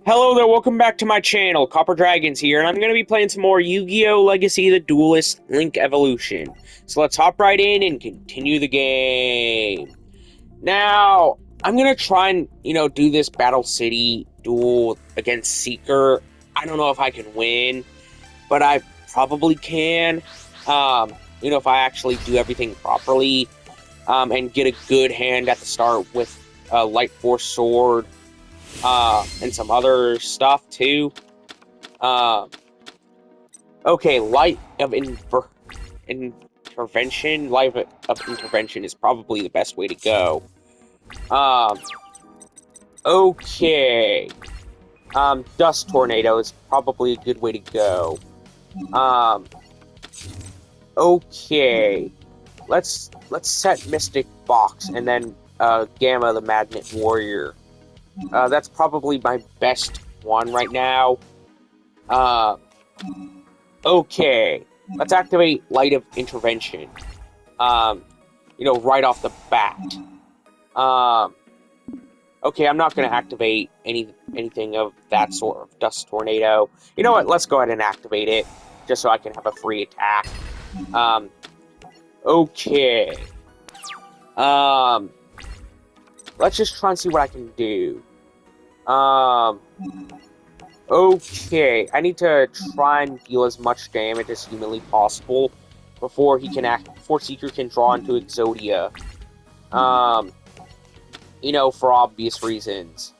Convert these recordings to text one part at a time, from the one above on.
Hello there, welcome back to my channel, Copper Dragons here, and I'm going to be playing some more Yu-Gi-Oh! Legacy the Duelist Link Evolution. So let's hop right in and continue the game. Now, I'm going to try and, do this Battle City duel against Seeker. I don't know if I can win, but I probably can. If I actually do everything properly, and get a good hand at the start with Light Force Sword, and some other stuff too. Okay, Light of Intervention. Light of Intervention is probably the best way to go. Okay. Dust Tornado is probably a good way to go. Okay. Let's set Mystic Box and then Gamma the Magnet Warrior. That's probably my best one right now. Okay. Let's activate Light of Intervention. Right off the bat. Okay, I'm not going to activate anything of that sort of Dust Tornado. You know what? Let's go ahead and activate it, just so I can have a free attack. Okay. Let's just try and see what I can do. Okay, I need to try and deal as much damage as humanly possible before Seeker can draw into Exodia. For obvious reasons.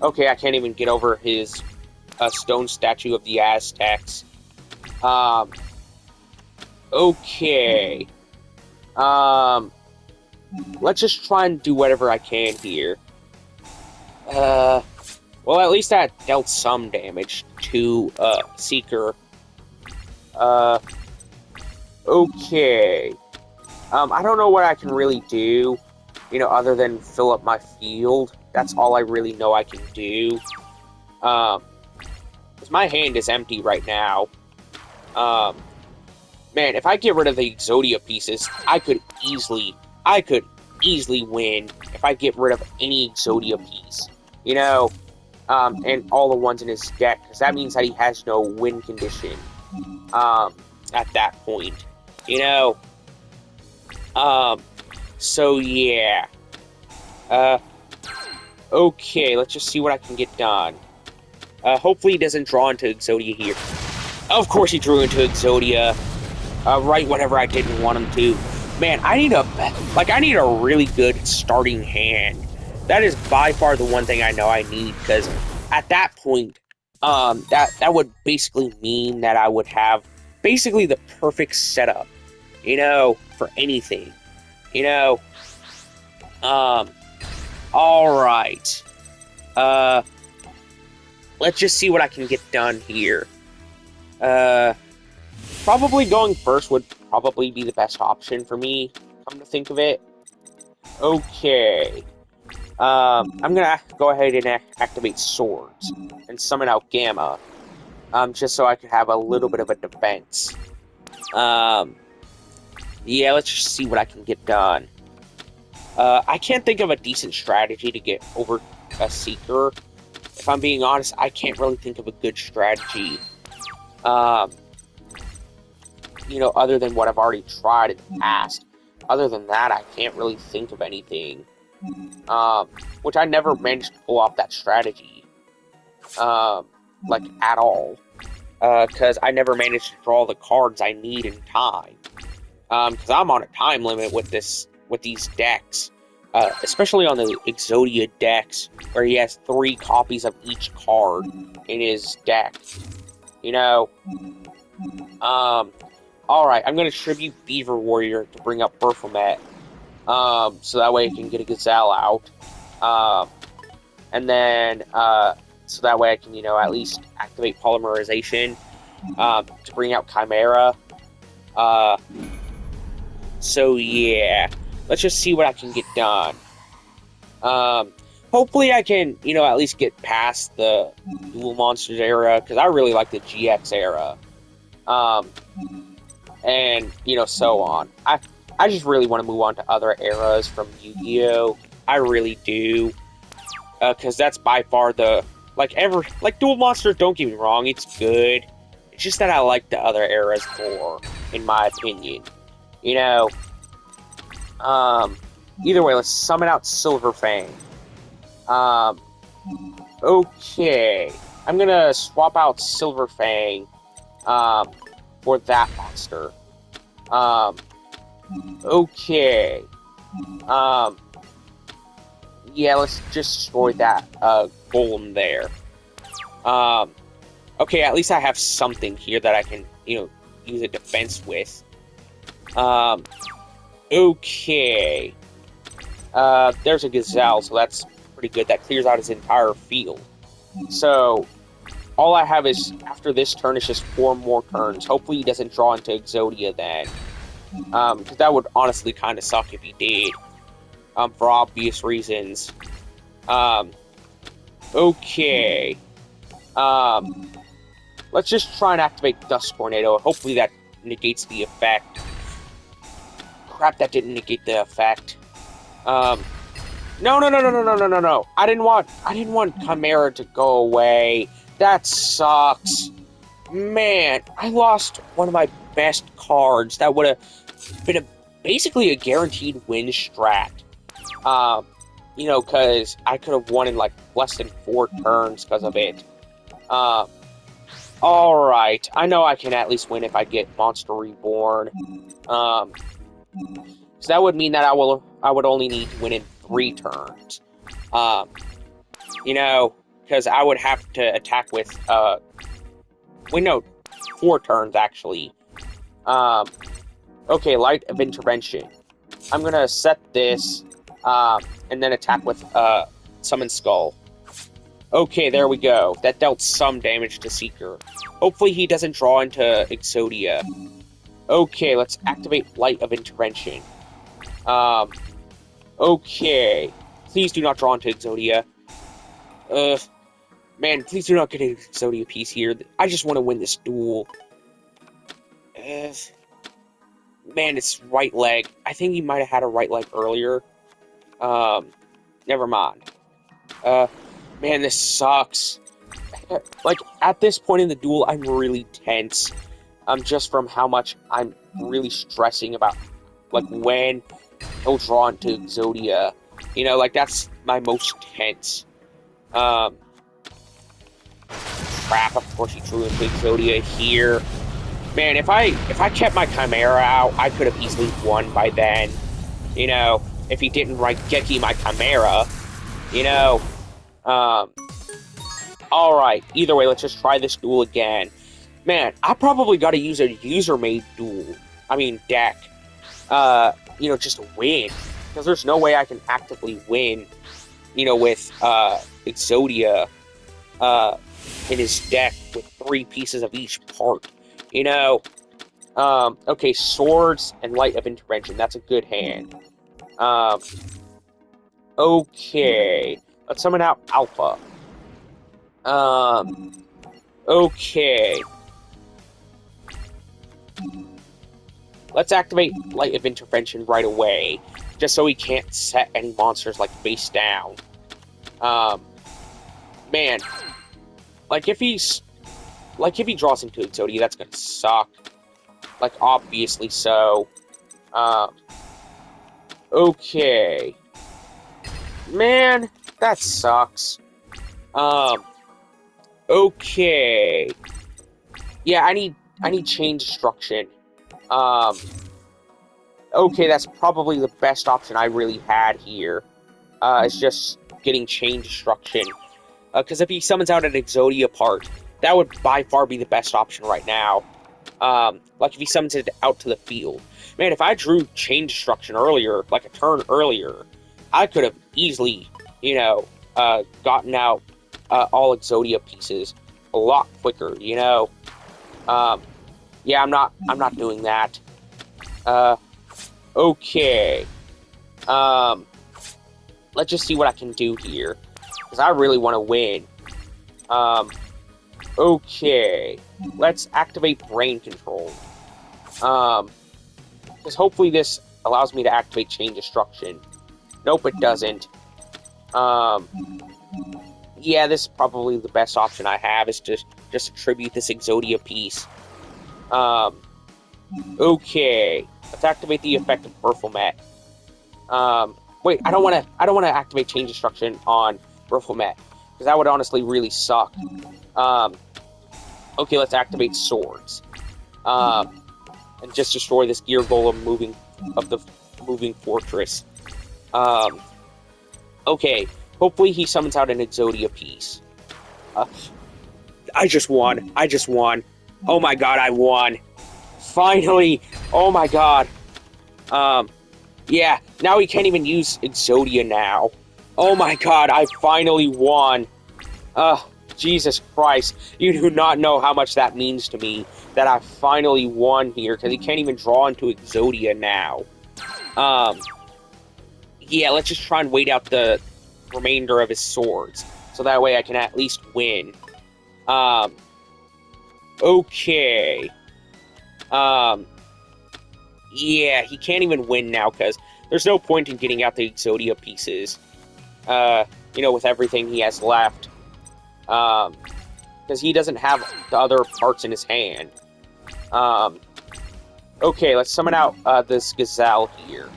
Okay, I can't even get over his stone statue of the Aztecs. Okay. Let's just try and do whatever I can here. Well, at least that dealt some damage to, Seeker. Okay. I don't know what I can really do, other than fill up my field. That's all I really know I can do. 'Cause my hand is empty right now. Man, if I get rid of the Exodia pieces, I could easily win if I get rid of any Exodia piece. And all the ones in his deck, because that means that he has no win condition, at that point, so yeah, okay, let's just see what I can get done. Hopefully he doesn't draw into Exodia here. Of course he drew into Exodia, right whenever I didn't want him to. Man, I need a really good starting hand. That is by far the one thing I know I need, because at that point, that would basically mean that I would have basically the perfect setup, for anything, alright. Let's just see what I can get done here. Probably going first would probably be the best option for me, come to think of it. Okay. I'm gonna go ahead and activate Swords and summon out Gamma, just so I could have a little bit of a defense. Yeah, let's just see what I can get done. I can't think of a decent strategy to get over a Seeker. If I'm being honest, I can't really think of a good strategy. Other than what I've already tried in the past. Other than that, I can't really think of anything. Which I never managed to pull off that strategy. At all. Because I never managed to draw the cards I need in time. Because I'm on a time limit with these decks. Especially on the Exodia decks, where he has 3 copies of each card in his deck. Alright, I'm gonna tribute Beaver Warrior to bring up Baphomet. So that way I can get a Gazelle out. And then, so that way I can, at least activate Polymerization, to bring out Chimera. So yeah, let's just see what I can get done. Hopefully I can, at least get past the Duel Monsters era, because I really like the GX era. And, so on. I just really want to move on to other eras from Yu-Gi-Oh! I really do. Because that's by far the Like Duel Monsters, don't get me wrong, it's good. It's just that I like the other eras more, in my opinion. You know, um, either way, let's summon out Silver Fang. Um, okay. I'm gonna swap out Silver Fang, um, for that monster. Um, okay. Um, yeah, let's just destroy that, golem there. Um, okay, at least I have something here that I can, use a defense with. Um, okay. There's a gazelle, so that's pretty good. That clears out his entire field. So, all I have is, after this turn, is just 4 more turns. Hopefully he doesn't draw into Exodia then. Because that would honestly kind of suck if he did. For obvious reasons. Okay. Let's just try and activate Dust Tornado. Hopefully that negates the effect. Crap, that didn't negate the effect. No, no, no, no, no, no, no, no, no. I didn't want Chimera to go away. That sucks. Man, I lost one of my best cards. That would have been basically a guaranteed win strat. Because I could have won in, like, less than 4 turns because of it. Alright. I know I can at least win if I get Monster Reborn. So that would mean that I would only need to win in 3 turns. Because I would have to attack with, wait, no, 4 turns, actually. Okay, Light of Intervention. I'm gonna set this, and then attack with, Summon Skull. Okay, there we go. That dealt some damage to Seeker. Hopefully he doesn't draw into Exodia. Okay, let's activate Light of Intervention. Okay. Please do not draw into Exodia. Man, please do not get an Exodia piece here. I just want to win this duel. Man, it's right leg. I think he might have had a right leg earlier. Never mind. Man, this sucks. Like, at this point in the duel, I'm really tense. Just from how much I'm really stressing about, like, when he'll draw into Exodia. That's my most tense. Crap, of course he drew into Exodia here. Man, if I kept my Chimera out, I could have easily won by then. If he didn't get my Chimera. Alright, either way, let's just try this duel again. Man, I probably gotta use a user-made deck. Just to win. Because there's no way I can actively win, with, Exodia, in his deck with 3 pieces of each part. Okay, Swords and Light of Intervention, that's a good hand. Okay, let's summon out Alpha. Okay. Let's activate Light of Intervention right away, just so he can't set any monsters, like, face down. Man. If he draws into Exodia, that's gonna suck. Obviously so. Okay. Man, that sucks. Okay. Yeah, I need Chain Destruction. Okay, that's probably the best option I really had here. It's just getting Chain Destruction. Because if he summons out an Exodia part, that would by far be the best option right now. If he summons it out to the field. Man, if I drew Chain Destruction earlier, like a turn earlier, I could have easily, gotten out all Exodia pieces a lot quicker, Yeah, I'm not doing that. Okay. Let's just see what I can do here. Because I really want to win. Okay. Let's activate Brain Control. Because hopefully this allows me to activate Chain Destruction. Nope, it doesn't. Yeah, this is probably the best option I have, is just attribute this Exodia piece. Okay. Let's activate the effect of Berthelmet. Wait, I don't wanna activate change instruction on Berthelmet, because that would honestly really suck. Um, okay, let's activate swords. Um, and just destroy this gear golem of the moving fortress. Um, okay, hopefully he summons out an Exodia piece. Uh, I just won. I just won. Oh my god, I won. Finally. Oh my god. Um, yeah, now he can't even use Exodia now. Oh my god, I finally won. Jesus Christ. You do not know how much that means to me, that I finally won here, because he can't even draw into Exodia now. Yeah, let's just try and wait out the remainder of his swords, so that way I can at least win. Okay. Yeah, he can't even win now, because there's no point in getting out the Exodia pieces, with everything he has left. Because he doesn't have the other parts in his hand. Okay, let's summon out, this Gazelle here.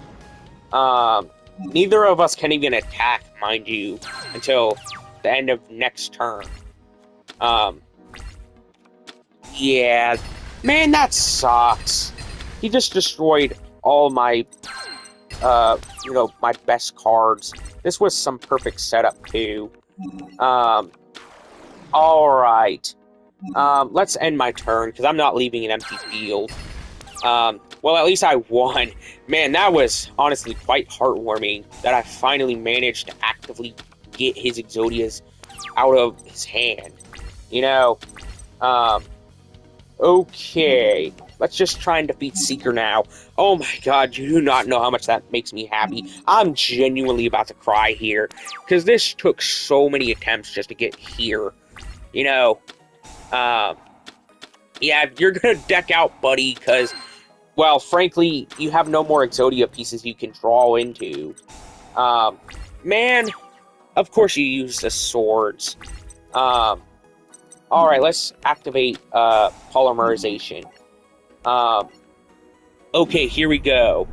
Neither of us can even attack, mind you, until the end of next turn. Yeah. Man, that sucks. He just destroyed all my, my best cards. This was some perfect setup, too. Alright. Let's end my turn, because I'm not leaving an empty field. Well, at least I won. Man, that was honestly quite heartwarming that I finally managed to actively get his Exodias out of his hand. Okay. Let's just try and defeat Seeker now. Oh my god, you do not know how much that makes me happy. I'm genuinely about to cry here, because this took so many attempts just to get here. Yeah, you're gonna deck out, buddy, because, well, frankly, you have no more Exodia pieces you can draw into. Man, of course you use the swords. Alright, let's activate, polymerization. Okay, here we go.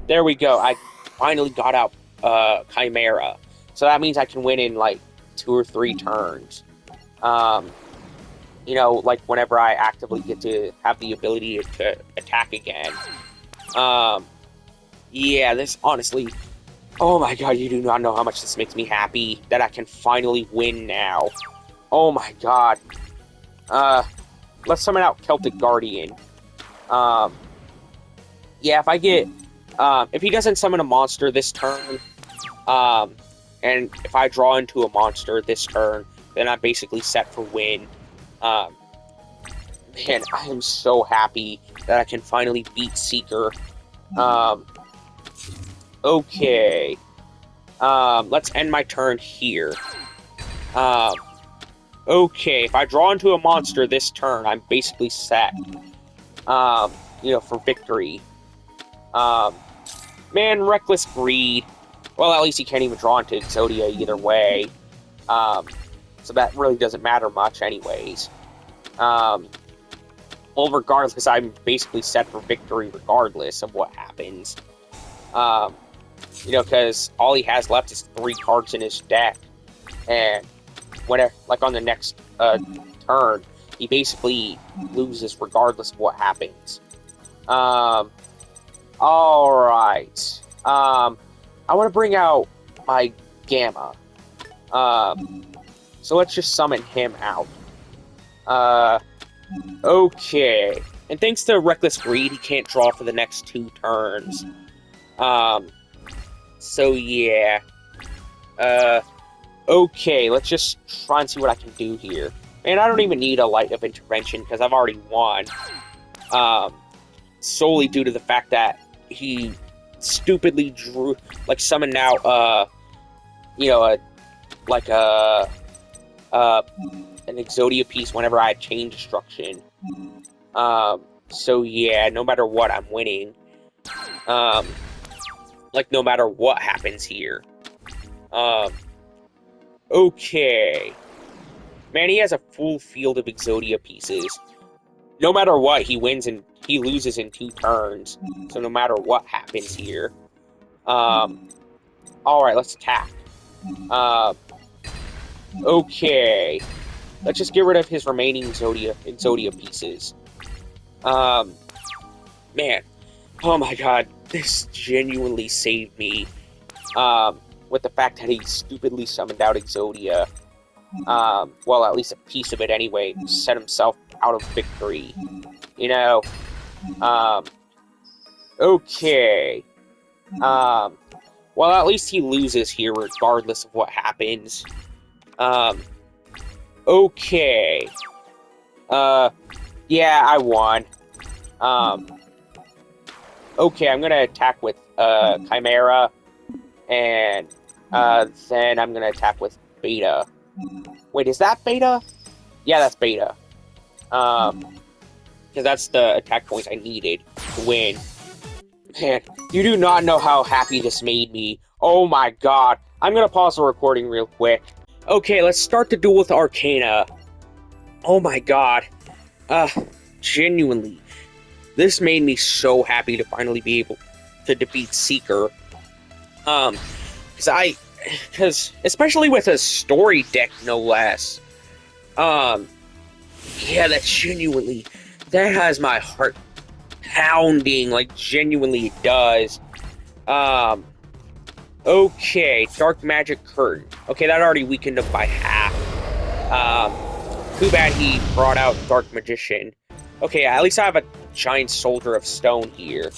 There we go. I finally got out, Chimera. So that means I can win in, like, 2 or 3 turns. Like, whenever I actively get to have the ability to attack again. Yeah, this, honestly... Oh my god, you do not know how much this makes me happy that I can finally win now. Oh my god. Let's summon out Celtic Guardian. Yeah, if I get... if he doesn't summon a monster this turn, and if I draw into a monster this turn, then I'm basically set for win. Man, I am so happy that I can finally beat Seeker. Okay. Let's end my turn here. Okay, if I draw into a monster this turn, I'm basically set. For victory. Man, Reckless Greed. Well, at least he can't even draw into Exodia either way. So that really doesn't matter much anyways. Well, regardless, I'm basically set for victory regardless of what happens. Because all he has left is 3 cards in his deck. And whenever, like, on the next turn, he basically loses regardless of what happens. Alright. I want to bring out my Gamma. So let's just summon him out. Okay. And thanks to Reckless Greed, he can't draw for the next 2 turns. So yeah. Okay, let's just try and see what I can do here. Man, I don't even need a Light of Intervention, because I've already won. Solely due to the fact that he stupidly summoned out, an Exodia piece whenever I change instruction. So yeah, no matter what, I'm winning. No matter what happens here. Okay. Man, he has a full field of Exodia pieces. No matter what, he wins and he loses in 2 turns. So no matter what happens here. Alright, let's attack. Okay. Let's just get rid of his remaining Exodia pieces. Man. Oh my god. This genuinely saved me. With the fact that he stupidly summoned out Exodia. Well, at least a piece of it anyway, set himself out of victory. You know? Okay. Well, at least he loses here regardless of what happens. Okay. Yeah, I won. Okay, I'm gonna attack with, Chimera, and, then I'm gonna attack with Beta. Wait, is that Beta? Yeah, that's Beta. Because that's the attack points I needed to win. Man, you do not know how happy this made me. Oh my god. I'm gonna pause the recording real quick. Okay, let's start the duel with Arcana. Oh my god. Genuinely. This made me so happy to finally be able to defeat Seeker. Because especially with a story deck, no less. Yeah, that has my heart pounding, like, genuinely it does. Okay, Dark Magic Curtain. Okay, that already weakened him by half. Too bad he brought out Dark Magician. Okay, at least I have a Giant Soldier of Stone here.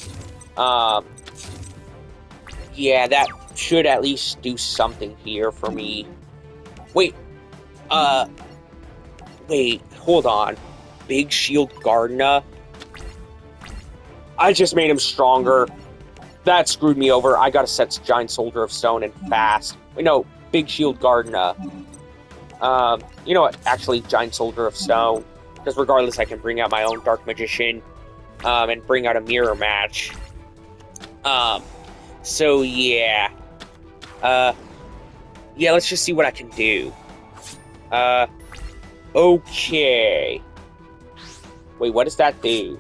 Yeah, that should at least do something here for me. Wait, hold on. Big Shield Gardena? I just made him stronger. That screwed me over. I gotta set Giant Soldier of Stone and fast. Wait, no, Big Shield Gardena. You know what? Actually, Giant Soldier of Stone. Because regardless, I can bring out my own Dark Magician. And bring out a mirror match. So yeah. Yeah, let's just see what I can do. Okay. Wait, what does that do?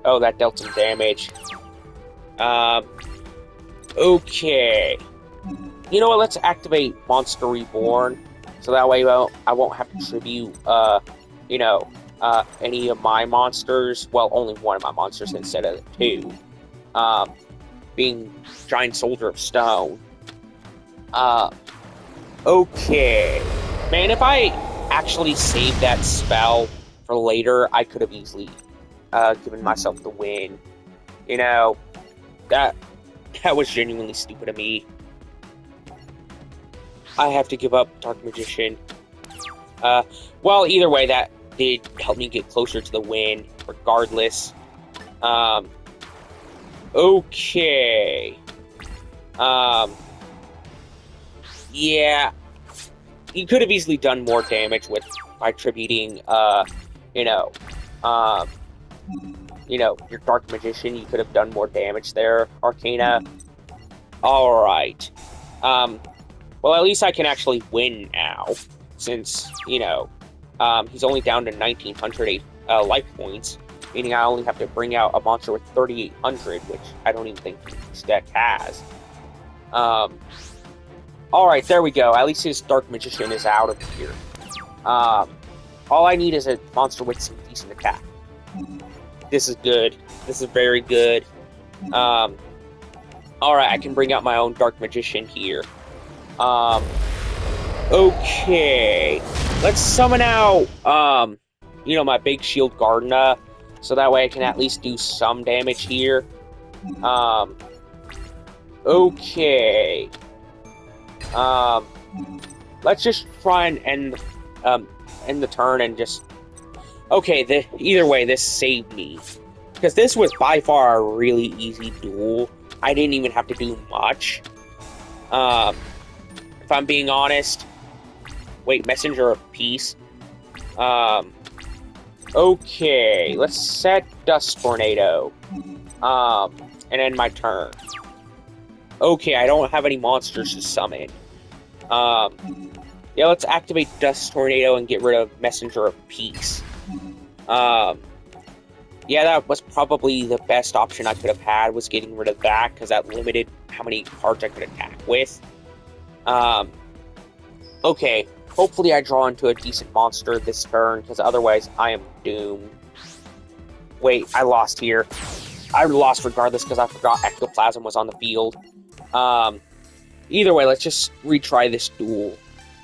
Oh, that dealt some damage. Okay. You know what, let's activate Monster Reborn. So that way I won't have to tribute, any of my monsters. Well, only one of my monsters instead of the 2. Being Giant Soldier of Stone. Okay. Man, if I actually saved that spell for later, I could have easily given myself the win. You know, that was genuinely stupid of me. I have to give up Dark Magician. Well, either way, that did help me get closer to the win, regardless. Okay. Yeah. You could have easily done more damage by tributing, your Dark Magician. You could have done more damage there, Arcana. Alright. Well, at least I can actually win now, since, he's only down to 1,900 life points, meaning I only have to bring out a monster with 3,800, which I don't even think this deck has. Alright, there we go. At least his Dark Magician is out of here. All I need is a monster with some decent attack. This is good. This is very good. Alright, I can bring out my own Dark Magician here. Okay. Let's summon out, my Big Shield Gardena, so that way I can at least do some damage here. Okay. Let's just try and end the turn and just... Okay, either way, this saved me. Because this was by far a really easy duel. I didn't even have to do much. If I'm being honest. Wait, Messenger of Peace. Okay, let's set Dust Tornado. And end my turn. Okay, I don't have any monsters to summon. Yeah, let's activate Dust Tornado and get rid of Messenger of Peace. Um, yeah, that was probably the best option I could have had, was getting rid of that, because that limited how many cards I could attack with. Um, okay, hopefully I draw into a decent monster this turn, because otherwise I am doomed. Wait, I lost here. I lost regardless, because I forgot Ectoplasm was on the field. Either way, let's just retry this duel.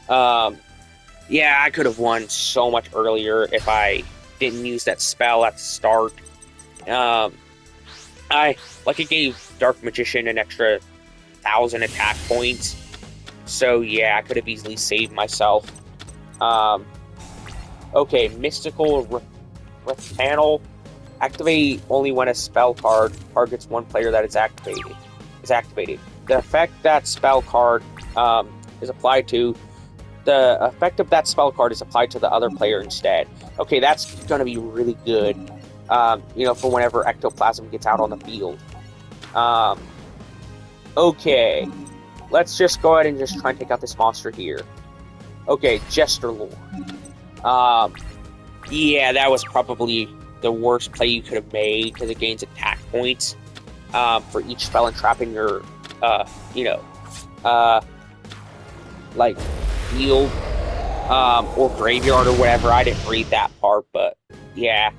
Yeah, I could have won so much earlier if I didn't use that spell at the start. It gave Dark Magician an extra 1,000 attack points. So yeah, I could have easily saved myself. Okay, Mystical Panel. Activate only when a spell card targets one player that is activated. The effect that spell card is applied to. The effect of that spell card is applied to the other player instead. Okay, that's gonna be really good. For whenever Ectoplasm gets out on the field. Okay, let's just go ahead and just try and take out this monster here. Okay, Jester Lord. Yeah, that was probably the worst play you could have made, because it gains attack points for each spell and trap in your, field or graveyard or whatever. I didn't read that part, but yeah.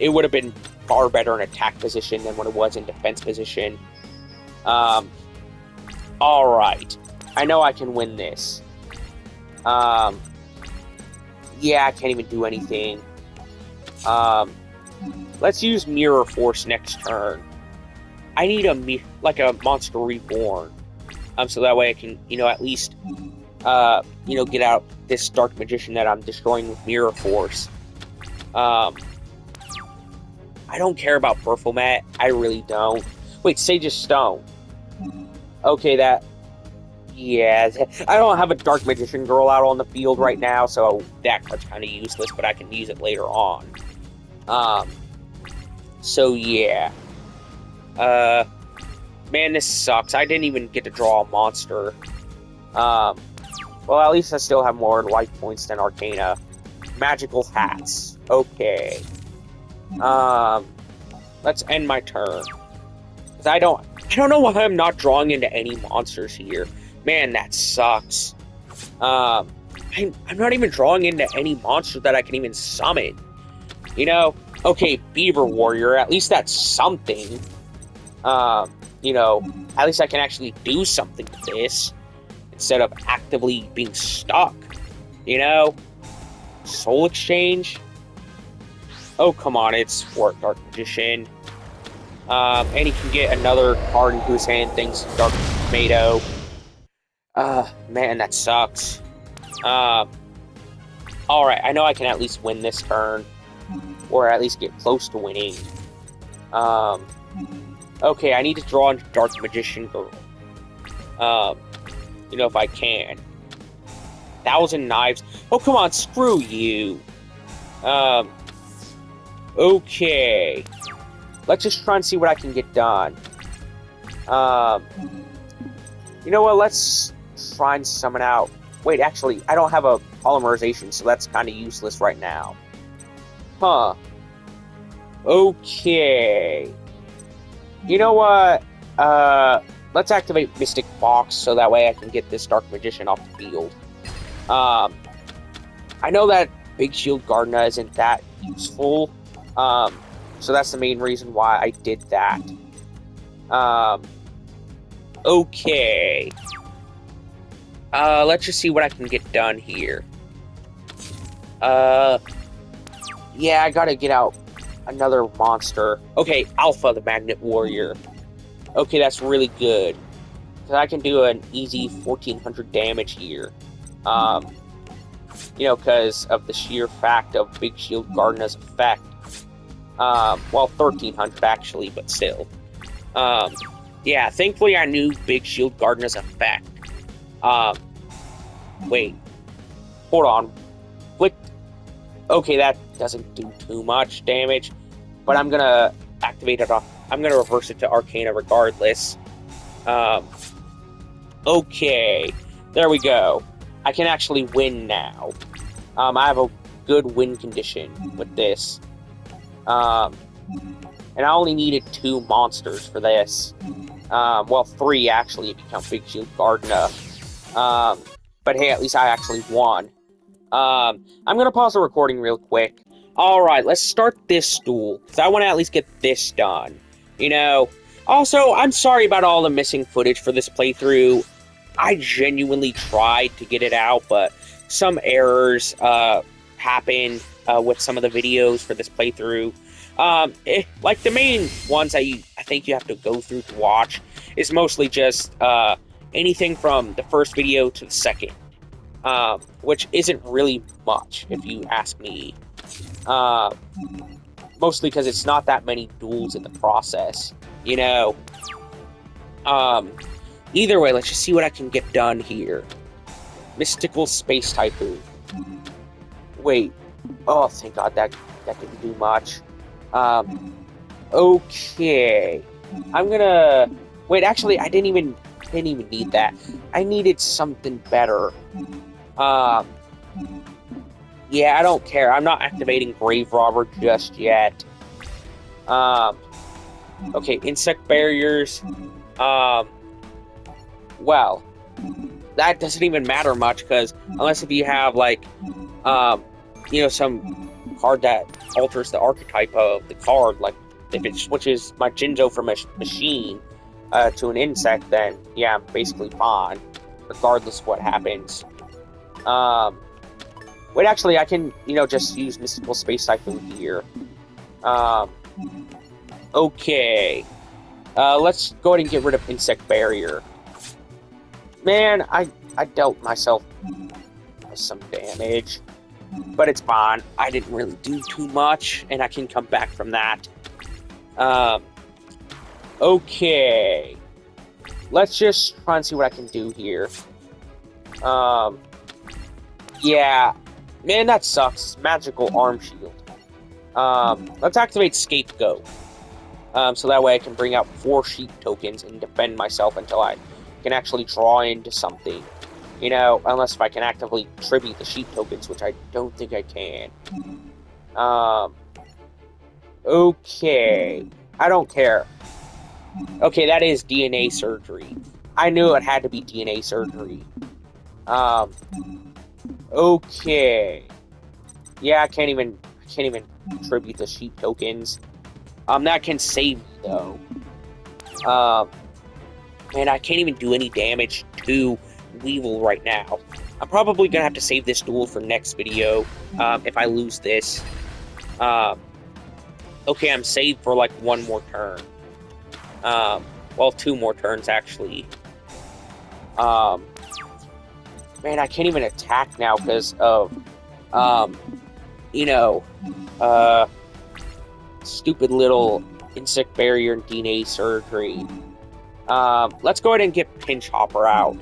It would have been far better in attack position than what it was in defense position. Alright. I know I can win this. Yeah, I can't even do anything. Let's use Mirror Force next turn. I need a Monster Reborn. So that way I can, at least, get out this Dark Magician that I'm destroying with Mirror Force. I don't care about Performat. I really don't. Wait, Sage's Stone. Okay, yeah, I don't have a Dark Magician Girl out on the field right now, so that card's kind of useless, but I can use it later on. So yeah. Man, this sucks. I didn't even get to draw a monster. Well, at least I still have more life points than Arcana. Magical Hats. Okay. Let's end my turn. Because I don't know why I'm not drawing into any monsters here. Man, that sucks. I'm not even drawing into any monster that I can even summon. Okay, Beaver Warrior, at least that's something. At least I can actually do something with this, instead of actively being stuck. Soul Exchange? Oh, come on, it's for Dark Magician. And he can get another card into his hand, thanks to Dark Tomato. Man, that sucks. Alright, I know I can at least win this turn. Or at least get close to winning. Okay, I need to draw into Dark Magician Girl. If I can. 1,000 Knives. Oh, come on, screw you. Okay. Let's just try and see what I can get done. You know what, let's try and summon out... Wait, actually, I don't have a polymerization, so that's kind of useless right now. Huh. Okay. You know what? Let's activate Mystic Box, so that way I can get this Dark Magician off the field. I know that Big Shield Gardna isn't that useful, so that's the main reason why I did that. Okay. Let's just see what I can get done here. Yeah, I gotta get out another monster. Okay, Alpha, the Magnet Warrior. Okay, that's really good. Because I can do an easy 1,400 damage here. Because of the sheer fact of Big Shield Gardna's effect. Well, 1,300 actually, but still. Yeah, thankfully I knew Big Shield Gardna's effect. Wait. Hold on. Flick. Okay, that doesn't do too much damage. But I'm gonna activate it off. I'm gonna reverse it to Arcana regardless. Okay. There we go. I can actually win now. I have a good win condition with this. And I only needed 2 monsters for this. Well, 3 actually, if you count Big Shield Gardena. But hey, at least I actually won. I'm gonna pause the recording real quick. Alright, let's start this duel, because I want to at least get this done. You know, also, I'm sorry about all the missing footage for this playthrough. I genuinely tried to get it out, but some errors happened with some of the videos for this playthrough. Like the main ones I think you have to go through to watch is mostly just anything from the first video to the second, which isn't really much if you ask me. Mostly because it's not that many duels in the process, you know. Either way, let's just see what I can get done here. Mystical Space Typhoon. Wait. Oh, thank God, that didn't do much. Okay. I'm gonna... Wait, actually, I didn't even need that. I needed something better. Yeah, I don't care. I'm not activating Grave Robber just yet. Okay, Insect Barriers. Well, that doesn't even matter much, because unless if you have, like, you know, some card that alters the archetype of the card, like, if it switches my Jinzo from a machine to an insect, then, yeah, I'm basically fine, regardless of what happens. Wait, actually, I can, you know, just use Mystical Space Typhoon here. Okay. Let's go ahead and get rid of Insect Barrier. Man, I dealt myself some damage, but it's fine. I didn't really do too much, and I can come back from that. Okay. Let's just try and see what I can do here. Yeah. Man, that sucks. Magical Arm Shield. Let's activate Scapegoat. So that way I can bring out 4 sheep tokens and defend myself until I can actually draw into something. You know, unless if I can actively tribute the sheep tokens, which I don't think I can. Okay. I don't care. Okay, that is DNA surgery. I knew it had to be DNA surgery. Okay. Yeah, I can't even tribute the sheep tokens. That can save me though. Man, I can't even do any damage to Weevil right now. I'm probably gonna have to save this duel for next video, if I lose this. Okay, I'm saved for like 1 more turn. Well, 2 more turns actually. Man, I can't even attack now because of, you know, stupid little Insect Barrier and DNA surgery. Let's go ahead and get Pinch Hopper out.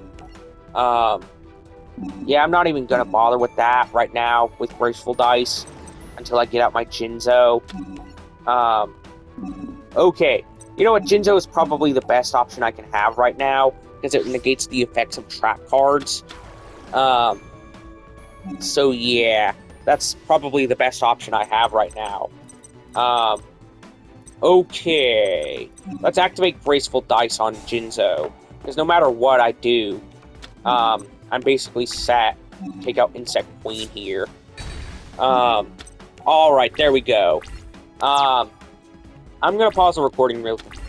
Yeah, I'm not even gonna bother with that right now with Graceful Dice until I get out my Jinzo. Okay. You know what? Jinzo is probably the best option I can have right now because it negates the effects of trap cards. So yeah, that's probably the best option I have right now. Okay. Let's activate Graceful Dice on Jinzo, because no matter what I do, I'm basically set. Take out Insect Queen here. Alright, there we go. I'm gonna pause the recording real quick.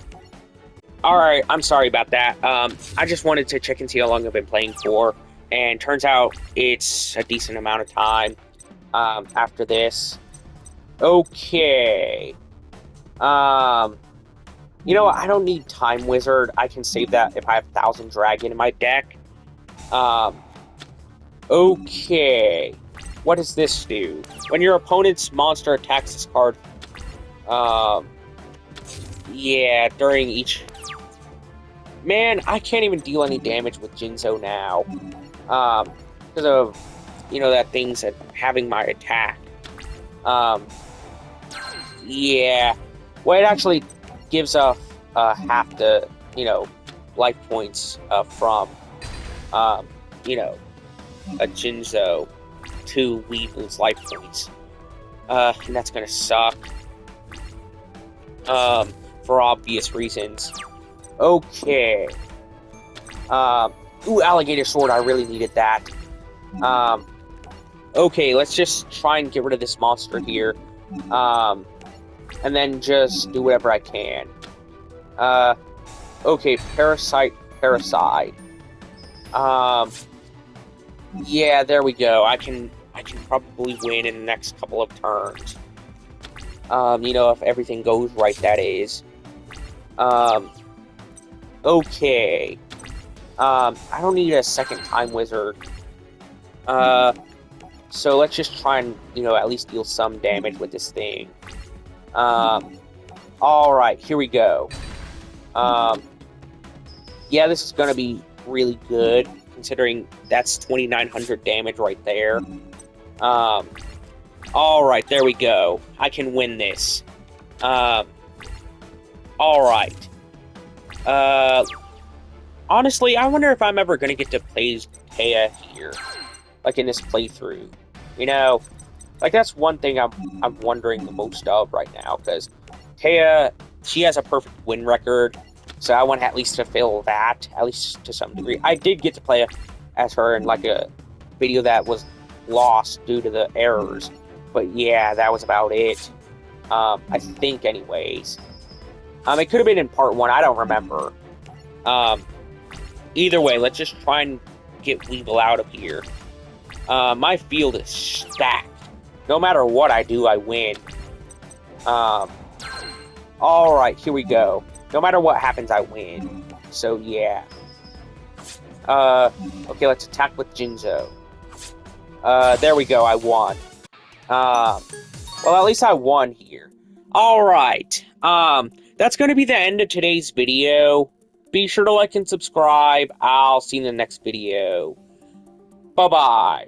Alright, I'm sorry about that. I just wanted to check and see how long I've been playing for, and turns out it's a decent amount of time, after this. Okay. You know what? I don't need Time Wizard. I can save that if I have 1000 Dragon in my deck. Okay. What does this do? When your opponent's monster attacks this card, yeah, during each... Man, I can't even deal any damage with Jinzo now. Because of, you know, that thing's having my attack. Yeah. Well, it actually gives off half the, you know, life points from, you know, a Jinzo, 2 Weevil's life points. And that's gonna suck. For obvious reasons. Okay. Ooh, alligator sword, I really needed that. Okay, let's just try and get rid of this monster here. And then just do whatever I can. Okay, parasite. Yeah, there we go. I can probably win in the next couple of turns. If everything goes right, that is. Okay. I don't need a second time wizard. So let's just try and, at least deal some damage with this thing. Alright, here we go. Yeah, this is gonna be really good, considering that's 2,900 damage right there. Alright, there we go. I can win this. Alright. Honestly, I wonder if I'm ever gonna get to play Kea here. Like, in this playthrough. That's one thing I'm wondering the most of right now, because Kea, she has a perfect win record, so I want to at least fulfill that, at least to some degree. I did get to play as her in, like, a video that was lost due to the errors, but yeah, that was about it. I think, anyways. It could have been in part 1, I don't remember. Either way, let's just try and get Weevil out of here. My field is stacked. No matter what I do, I win. Alright, here we go. No matter what happens, I win. So, yeah. Okay, let's attack with Jinzo. There we go, I won. Well, at least I won here. Alright. That's going to be the end of today's video. Be sure to like and subscribe. I'll see you in the next video. Bye-bye.